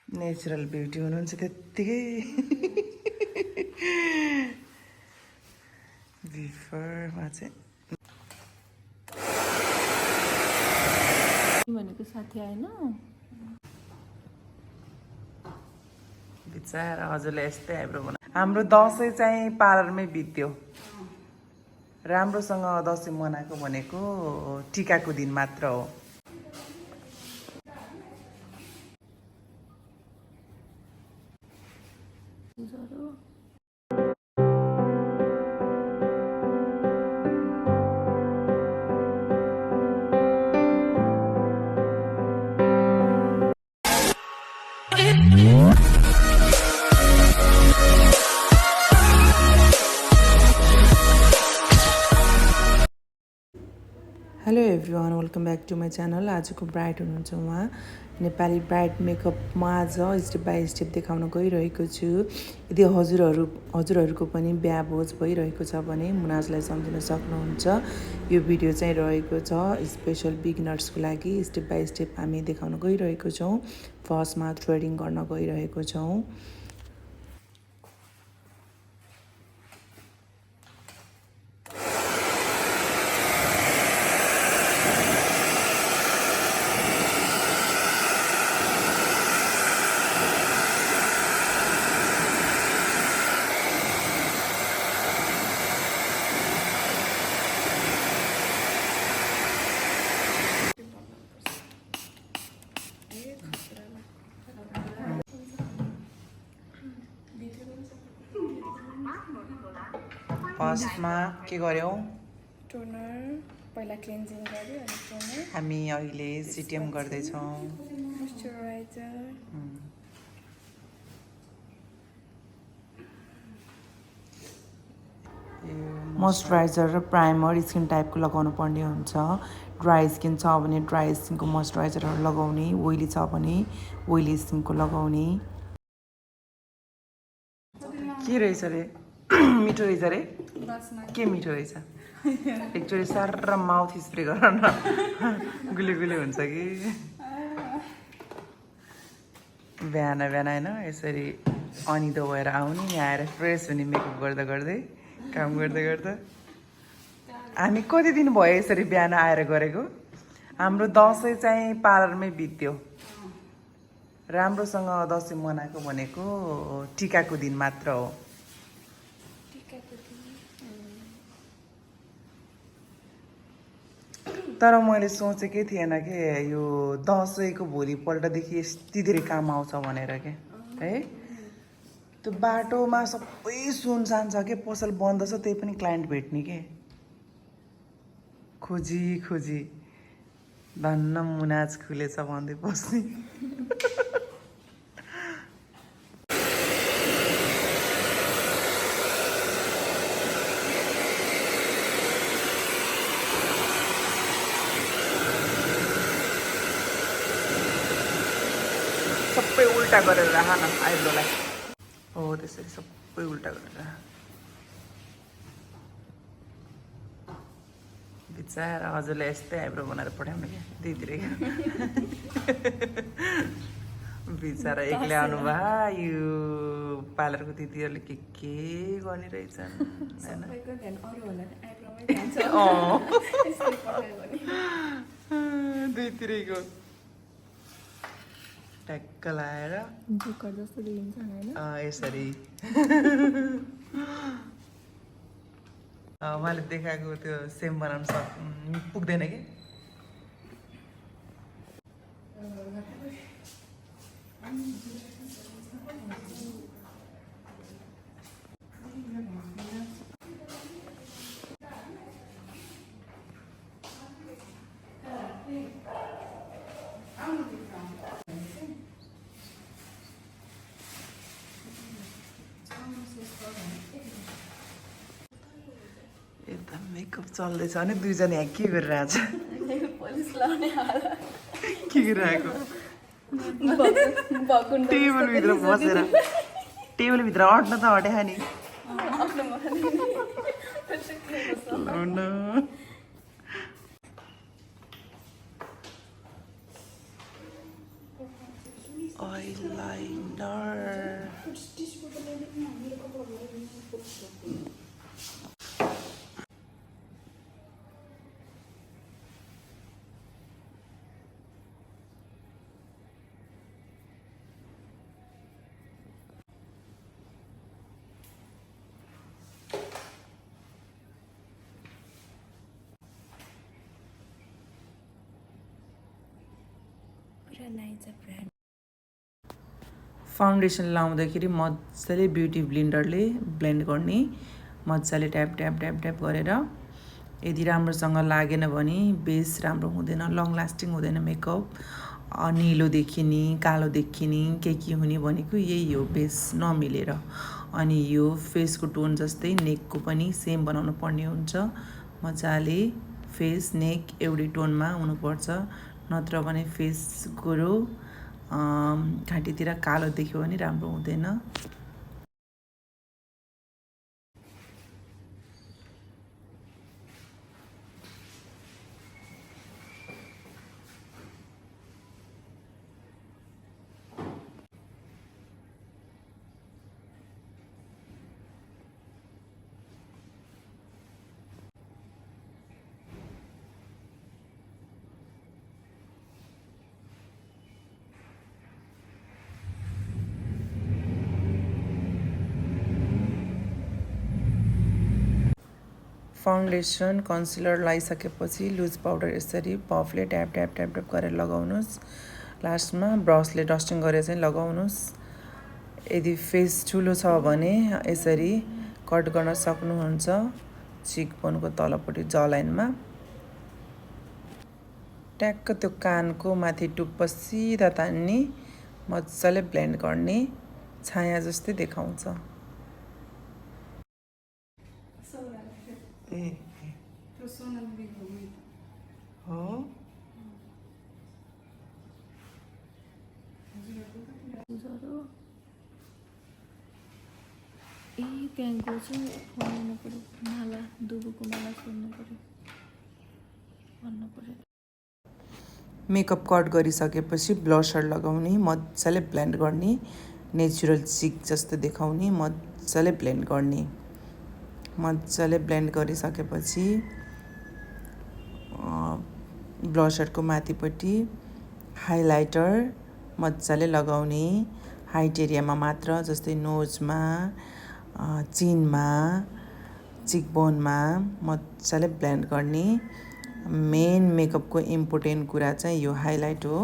Natural beauty हुनुहुन्छ त्यत्तिकै बिफोरमा चाहिँ भनेको साथी आएन बिचारा हजुरले यस्तै आइब्रो बना हाम्रो दसैँ चाहिँ पार्लरमै बित्यो राम्रोसँग दसैँ मनाएको भनेको टिकाको दिन मात्र हो hello everyone welcome back to my channel आजको ब्राइड हुनुहुन्छ उहाँ नेपाली ब्राइड मेकअपमा आज स्टेप बाई स्टेप देखाउन गइरहेको छु यदि हजुरहरूको पनि बिहा भोज भइरहेको छ भने मुनाजलाई सम्झिन सक्नुहुन्छ यो भिडियो चाहिँ रहेको छ स्पेसल बिगिनर्सको लागि स्टेप बाई स्टेप हामी देखाउन गइरहेको छौँ फर्स्टमा थ्रेडिङ गर्न गइरहेको छौँ फर्स्टमा के गर्यौँ टोनर पहिला क्लिन्जिङ गर्यो अनि टोनर हामी अहिले सिटिएम गर्दैछौँ मोइस्चराइजर मोइस्चराइजर र प्राइमर स्किन टाइपको लगाउनु पर्ने हुन्छ ड्राई स्किन छ भने ड्राई स्किनको मोइस्चराइजरहरू लगाउने ओइली छ भने ओइली स्किनको लगाउने के रहेछ रे मिठो रहेछ रे के मिठो रहेछ एकचोटि साह्रो माउथ स्प्रे गर न गुले गुले हुन्छ कि बिहान बिहान होइन यसरी अनिदो भएर आउने यहाँ आएर फ्रेस हुने मेकअप गर्दा गर्दै काम गर्दा गर्दा हामी कति दिन भयो यसरी बिहान आएर गरेको हाम्रो दसैँ चाहिँ पार्लरमै बित्यो राम्रोसँग दसैँ मनाएको भनेको टिकाको दिन मात्र हो तर मैले सोचेकै थिएन कि यो दसैँको भोलिपल्टदेखि यति धेरै काम आउँछ भनेर के है त्यो बाटोमा सबै सुनसान छ के पसल बन्द छ त्यही पनि क्लाइन्ट भेट्ने के खोजी खोजी धन्न मुनाज खुलेछ भन्दै बस्ने सबै उल्टा गरेर राख न आइब्रोलाई हो त्यसरी सबै उल्टा गरेर बिचारा हजुरले यस्तै आइब्रो बनाएर पठाउनु क्या दिदीले बिचारा एक्लै आउनु भयो यो पार्लरको दिदीहरूले के गर्ने रहेछन् होइन दुईतिरैको ट्याक्क लाएर यसरी उहाँले देखाएको त्यो सेम बनाउन पुग्दैन कि एकदम मेकअप चल्दैछ अनि दुईजना यहाँ के गरिरहेछ के गरिरहेको टेबलभित्र बसेर टेबलभित्र अट्न त हट्या नि eyeliner. फाउन्डेसन लाउँदाखेरि मजाले ब्युटी ब्लेन्डरले ब्लेन्ड गर्ने, मजाले ट्याप ट्याप ट्याप ट्याप गरेर। यदि राम्रोसँग लागेन भने बेस राम्रो हुँदैन, लङ लास्टिङ हुँदैन मेकअप। निलो देखिने, कालो देखिने, के हुने भनेको यही हो, बेस नमिलेर। अनि यो फेसको टोन जस्तै नेकको पनि सेम बनाउनु पर्ने हुन्छ। मजाले फेस नेक एउटै टोनमा हुनुपर्छ, नत्र भने फेस गोरो घाँटीतिर कालो देख्यो भने राम्रो हुँदैन। फाउन्डेसन कन्सिलर लगाइसकेपछि लुज पाउडर यसरी पफले ट्याप ट्याप ट्याप ट्याप गरेर लगाउनुहोस्। लास्टमा ब्रसले डस्टिङ गरेर चाहिँ लगाउनुहोस्। यदि फेस ठुलो छ भने यसरी कट गर्न सक्नुहुन्छ, चिकबोनको तलपट्टि जलाइनमा ट्याक्क त्यो कानको माथि टुप्प सिधा तान्ने, मजाले ब्लेन्ड गर्ने, छाया जस्तै देखाउँछ। हो त्यहाँको चाहिँ बनाउनु पऱ्यो, माला दुबोको माला सोध्नु पऱ्यो, भन्नु पऱ्यो। मेकअप कट गरिसकेपछि ब्लसर लगाउने, मजाले ब्लेन्ड गर्ने, नेचुरल चिक जस्तो देखाउने, मजाले ब्लेन्ड गर्ने। मजाले ब्लेन्ड गरिसकेपछि ब्लसरको माथिपट्टि हाइलाइटर मजाले लगाउने, हाइट एरियामा मात्र, जस्तै नोजमा, चिनमा, चिकबोनमा मजाले ब्लेन्ड गर्ने। मेन मेकअपको इम्पोर्टेन्ट कुरा चाहिँ यो हाइलाइट हो।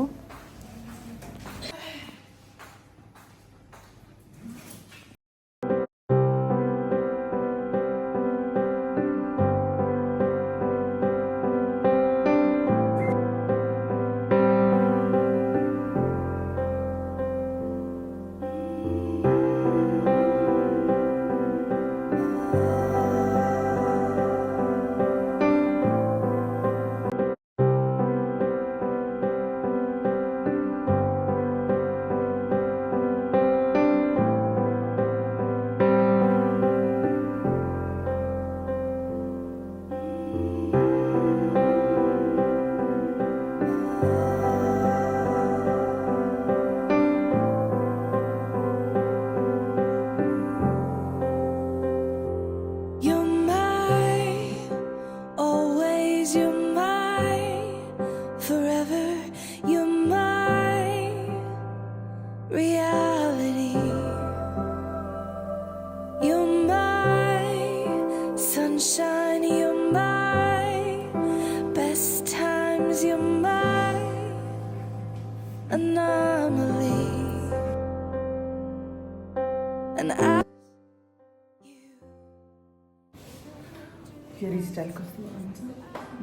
फेरि स्टाइल कस्तो हुन्छ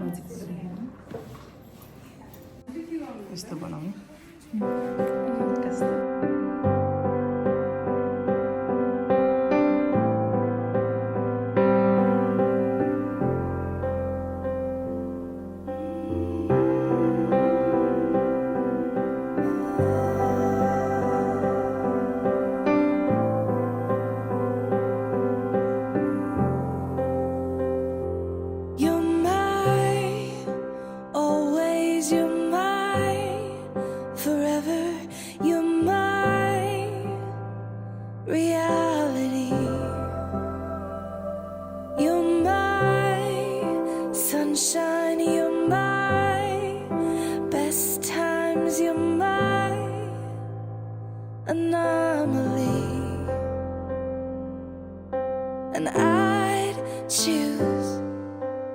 नजिकबाट देखेर यस्तो बनाउनु कस्तो You anomaly, and I'd choose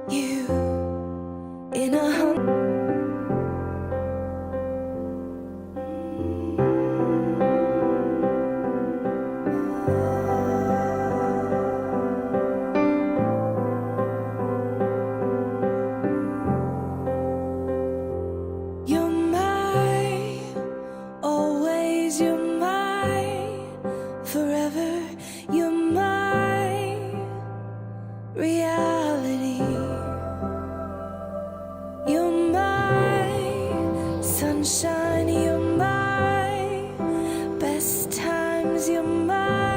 you in a hundred. You're my, always you're my, forever you're my reality. You're my sunshine, you're my best times, you're my